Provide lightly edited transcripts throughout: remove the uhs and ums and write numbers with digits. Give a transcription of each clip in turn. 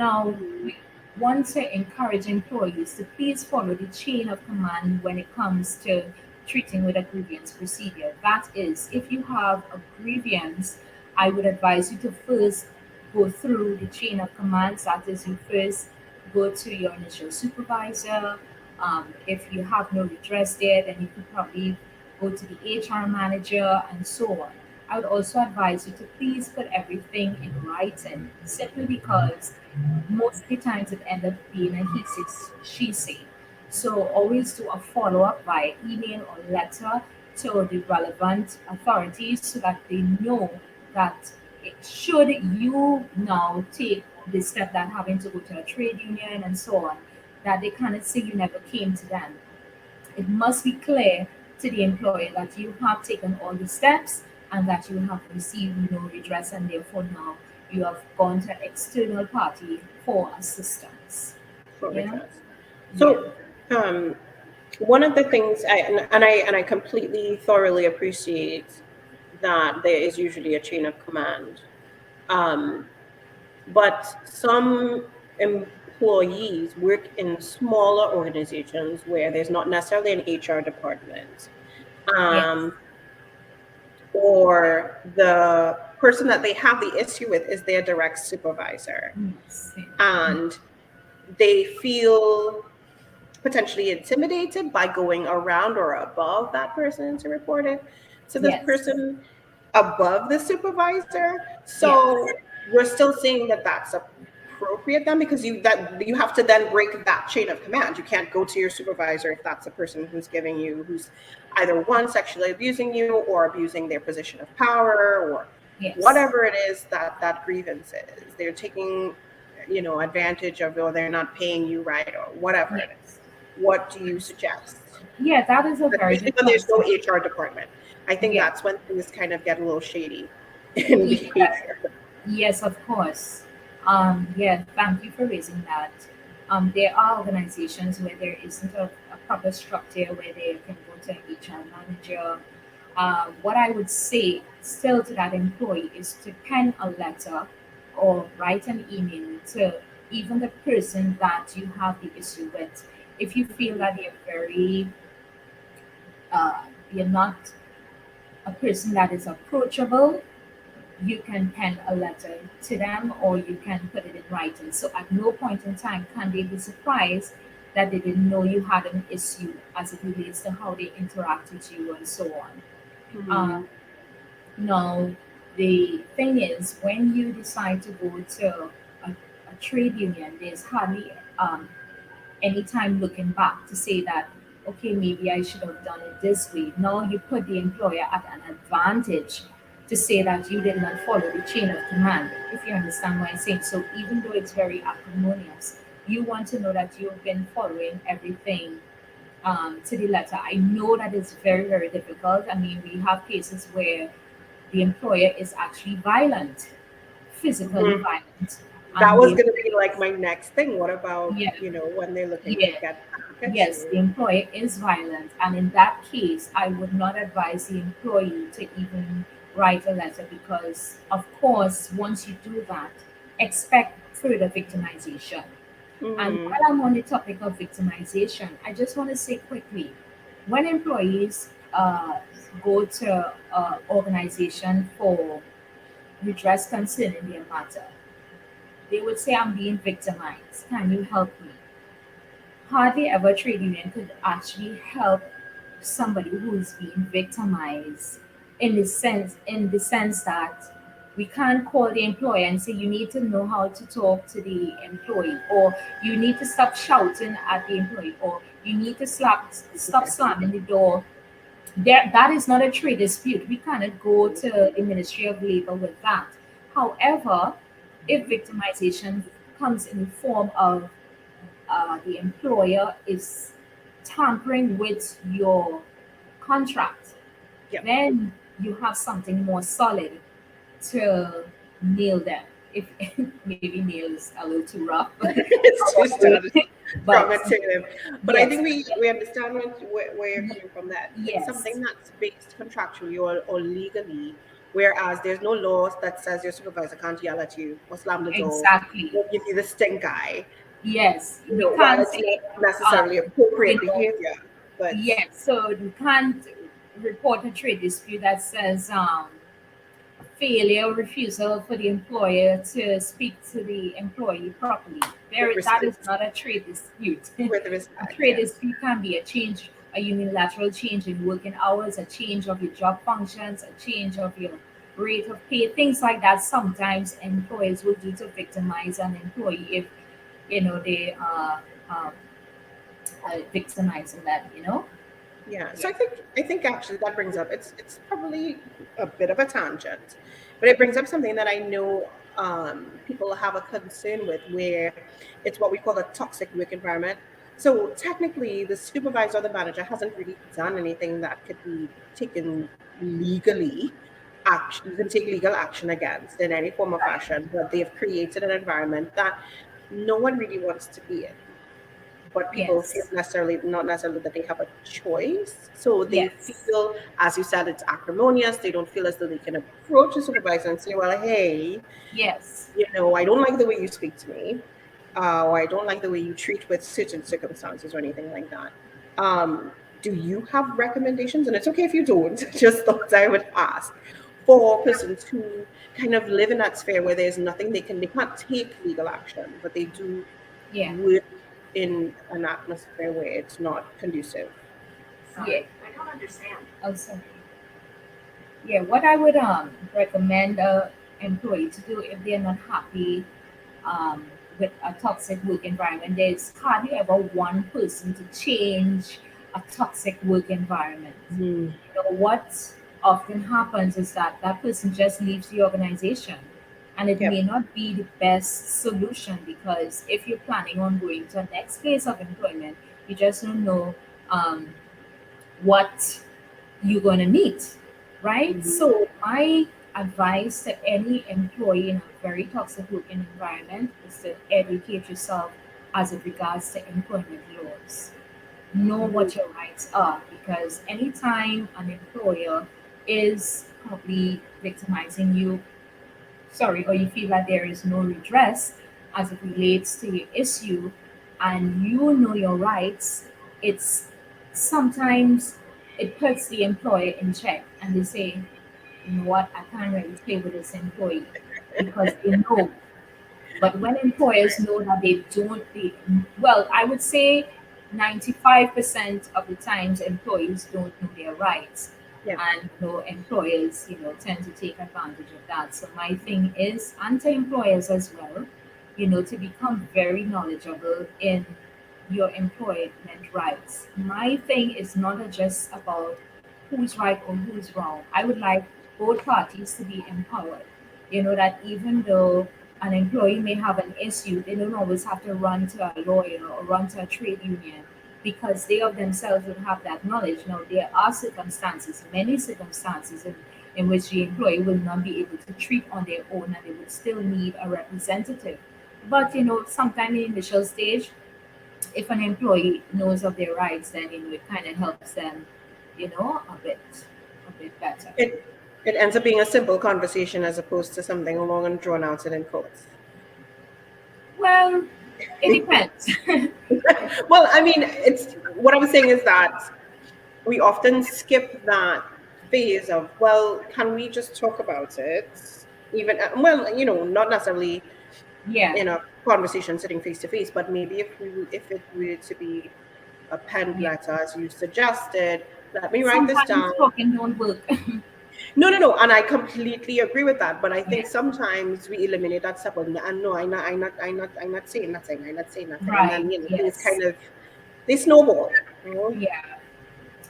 Now, we want to encourage employees to please follow the chain of command when it comes to treating with a grievance procedure. That is, if you have a grievance, I would advise you to first go through the chain of commands. That is, you first go to your initial supervisor. If you have no redress there, then you could probably go to the HR manager and so on. I would also advise you to please put everything in writing, simply because most of the times it ends up being a he says, she say. So always do a follow up via email or letter to the relevant authorities so that they know that should you now take the step that having to go to a trade union and so on, that they cannot say you never came to them. It must be clear to the employer that you have taken all the steps and that you have received no redress, and therefore now you have gone to an external party for assistance. For Yeah. redress. So, one of the things I completely thoroughly appreciate that there is usually a chain of command, but some employees work in smaller organizations where there's not necessarily an HR department, Yes. or the person that they have the issue with is their direct supervisor, Yes. and they feel potentially intimidated by going around or above that person to report it to this Yes. person above the supervisor. Yes. So we're still saying that that's appropriate then, because you have to then break that chain of command. You can't go to your supervisor if that's the person who's either one, sexually abusing you or abusing their position of power, or Yes. whatever it is that grievance is. They're taking advantage of, or they're not paying you right, or whatever it is. What do you suggest? Yeah, that is a very Especially good when there's no question. HR department. I think Yeah. that's when things kind of get a little shady in Yeah. behavior. Yes, of course. Yeah, thank you for raising that. There are organizations where there isn't a proper structure where they can go to an HR manager. What I would say still to that employee is to pen a letter or write an email to even the person that you have the issue with. If you feel that you're not a person that is approachable, you can pen a letter to them or you can put it in writing. So at no point in time can they be surprised that they didn't know you had an issue as it relates to how they interact with you and so on. Uh, now, the thing is, when you decide to go to a trade union, there's hardly any time looking back to say that, okay, maybe I should have done it this way. Now you put the employer at an advantage to say that you did not follow the chain of command, if you understand what I'm saying. So even though it's very acrimonious, you want to know that you've been following everything to the letter. I know that it's very, very difficult. I mean, we have cases where the employer is actually violent, physically violent. That And was they, going to be like my next thing. What about, yeah, when they're looking to yeah. get back at Yes, the you? employer is violent, and in that case, I would not advise the employee to even write a letter because, of course, once you do that, expect further victimization. And Mm-hmm. while I'm on the topic of victimization, I just want to say quickly when employees go to an organization for redress concerning their matter, they would say, I'm being victimized. Can you help me? Hardly ever trade union could actually help somebody who's being victimized in the sense that we can't call the employer and say you need to know how to talk to the employee, or you need to stop shouting at the employee, or you need to stop Okay. slamming the door. That is not a trade dispute. We cannot go to the Ministry of Labor with that. However, if victimization comes in the form of the employer is tampering with your contract, Yep. then you have something more solid to nail them. If maybe nail is a little too rough, It's just from but it to them. But I yes, think we understand where you're coming from, that it's yes, something that's based contractually or legally Whereas there's no law that says your supervisor can't yell at you or slam the door Exactly. or give you the stink eye. Yes, You we know, while can't it's say, not necessarily appropriate you know, behavior, but yes, so you can't report a trade dispute that says failure or refusal for the employer to speak to the employee properly. with That is respect, not a trade dispute. with A respect, trade yes. dispute can be a change, a unilateral change in working hours, a change of your job functions, a change of your rate of pay, things like that. Sometimes employers will do to victimize an employee if they are victimizing them. Yeah, so Yeah. I think actually that brings up, it's probably a bit of a tangent, but it brings up something that I know people have a concern with, where it's what we call a toxic work environment. So technically, the supervisor or the manager hasn't really done anything that could be taken legally. Action, you can take legal action against in any form or fashion, but they've created an environment that no one really wants to be in, but people feel Yes. not necessarily that they have a choice. So they Yes. feel, as you said, it's acrimonious. They don't feel as though they can approach a supervisor and say, well, hey, Yes. I don't like the way you speak to me, or I don't like the way you treat with certain circumstances or anything like that. Do you have recommendations? And it's okay if you don't, just thought I would ask, for persons who kind of live in that sphere where there's nothing they can't take legal action, but they do Yeah. work in an atmosphere where it's not conducive. Yeah. I don't understand. Also, yeah, what I would recommend a employee to do if they're not happy um, with a toxic work environment, there's hardly ever one person to change a toxic work environment. Mm. What often happens is that that person just leaves the organization, and it may Yep. not be the best solution, because if you're planning on going to a next phase of employment, you just don't know um, what you're going to meet, right? Mhm. So, my advice to any employee in a very toxic working environment is to educate yourself as it regards to employment laws. Know Mhm. what your rights are, because anytime an employer is probably victimizing you, sorry, or you feel that there is no redress as it relates to your issue, and you know your rights, it's sometimes it puts the employer in check, and they say, you know what, I can't really play with this employee because they know. But when employers know that well, I would say 95% of the times employees don't know their rights. Yeah. And employers, tend to take advantage of that. So my thing is, and to employers as well, to become very knowledgeable in your employment rights. My thing is not just about who's right or who's wrong. I would like both parties to be empowered. That even though an employee may have an issue, they don't always have to run to a lawyer or run to a trade union, because they of themselves would have that knowledge. Now, there are circumstances, many circumstances, in which the employee will not be able to treat on their own, and they would still need a representative. But, sometime in the initial stage, if an employee knows of their rights, then, it kind of helps them, a bit better. It it ends up being a simple conversation as opposed to something long and drawn out and in quotes. Well, it depends. Well, I mean, it's what I was saying is that we often skip that phase of, well, can we just talk about it? Even well, not necessarily Yeah. in a conversation sitting face to face, but maybe if it were to be a pen Yeah. letter, as you suggested, let me write this Sometimes down. talking don't work. No, and I completely agree with that. But I think Yeah. sometimes we eliminate that step, and no, I'm not saying nothing. I'm not saying nothing, and Right. then things Yes. kind of they snowball. You know? Yeah.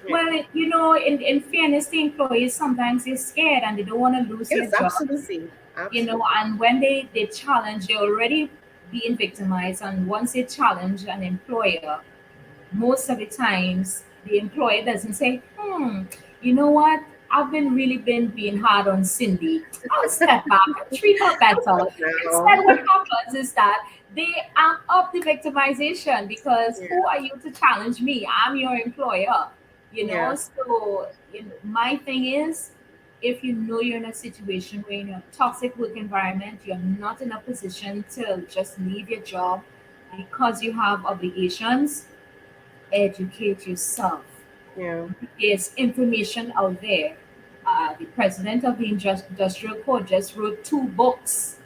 Yeah. Well, in fairness, the employees sometimes they're scared and they don't want to lose their Yes, jobs. absolutely, absolutely. And when they challenge, they're already being victimized. And once they challenge an employer, most of the times the employer doesn't say, you know what? I've been being hard on Cindy. I'll step back and treat her better. Instead, Now, what happens is that they amp up the victimization, because yeah, who are you to challenge me? I'm your employer. yeah, So my thing is, if you know you're in a situation where you're in a toxic work environment, you're not in a position to just leave your job because you have obligations, educate yourself. Yeah. There's information out there. The president of the industrial court just wrote 2 books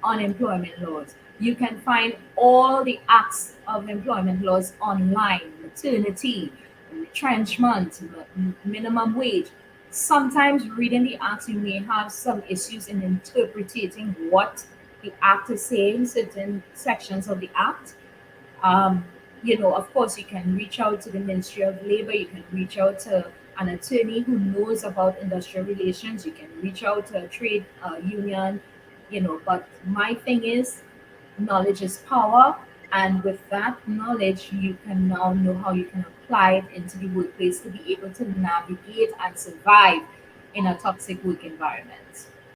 on employment laws. You can find all the acts of employment laws online: maternity, retrenchment, minimum wage. Sometimes reading the acts, you may have some issues in interpreting what the act is saying, certain sections of the act. um, of course, you can reach out to the Ministry of Labor, you can reach out to an attorney who knows about industrial relations, you can reach out to a trade union, but my thing is, knowledge is power. And with that knowledge, you can now know how you can apply it into the workplace to be able to navigate and survive in a toxic work environment.